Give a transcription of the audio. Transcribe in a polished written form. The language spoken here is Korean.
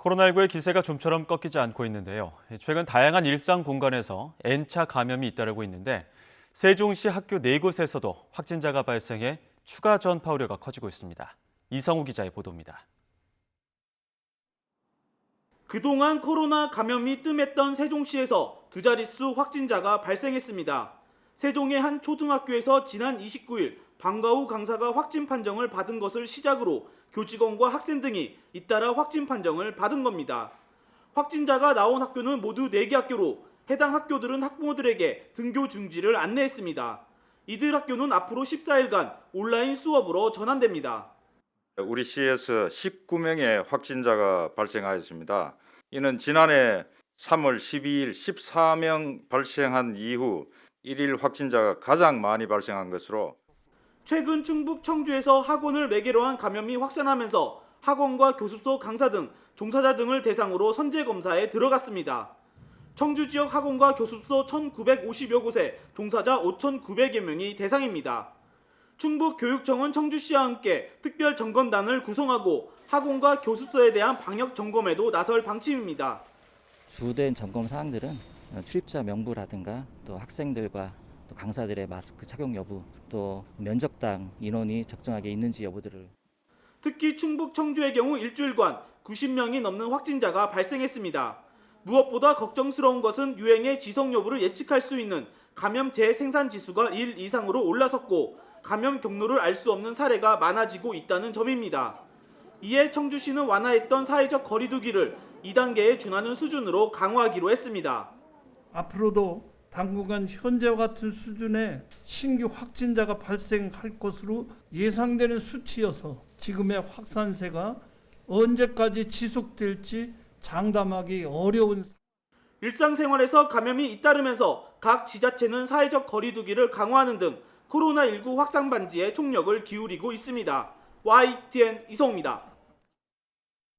코로나19의 기세가 좀처럼 꺾이지 않고 있는데요. 최근 다양한 일상 공간에서 N차 감염이 잇따르고 있는데 세종시 학교 4곳에서도 확진자가 발생해 추가 전파 우려가 커지고 있습니다. 이성우 기자의 보도입니다. 그동안 코로나 감염이 뜸했던 세종시에서 두 자릿수 확진자가 발생했습니다. 세종의 한 초등학교에서 지난 29일 방과후 강사가 확진 판정을 받은 것을 시작으로 교직원과 학생 등이 잇따라 확진 판정을 받은 겁니다. 확진자가 나온 학교는 모두 4개 학교로 해당 학교들은 학부모들에게 등교 중지를 안내했습니다. 이들 학교는 앞으로 14일간 온라인 수업으로 전환됩니다. 우리 시에서 19명의 확진자가 발생하였습니다. 이는 지난해 3월 12일 14명 발생한 이후 1일 확진자가 가장 많이 발생한 것으로 최근 충북 청주에서 학원을 매개로 한 감염이 확산하면서 학원과 교습소 강사 등 종사자 등을 대상으로 선제 검사에 들어갔습니다. 청주 지역 학원과 교습소 1,950여 곳에 종사자 5,900여 명이 대상입니다. 충북교육청은 청주시와 함께 특별 점검단을 구성하고 학원과 교습소에 대한 방역 점검에도 나설 방침입니다. 주된 점검 사항들은 출입자 명부라든가 또 학생들과 또 강사들의 마스크 착용 여부, 또 면적당 인원이 적정하게 있는지 여부들을. 특히 충북 청주의 경우 일주일간 90명이 넘는 확진자가 발생했습니다. 무엇보다 걱정스러운 것은 유행의 지속 여부를 예측할 수 있는 감염 재생산 지수가 1 이상으로 올라섰고 감염 경로를 알 수 없는 사례가 많아지고 있다는 점입니다. 이에 청주시는 완화했던 사회적 거리 두기를 2단계에 준하는 수준으로 강화하기로 했습니다. 앞으로도 당분간 현재와 같은 수준의 신규 확진자가 발생할 것으로 예상되는 수치여서 지금의 확산세가 언제까지 지속될지 장담하기 어려운. 일상생활에서 감염이 잇따르면서 각 지자체는 사회적 거리 두기를 강화하는 등 코로나19 확산 방지에 총력을 기울이고 있습니다. YTN 이성우입니다.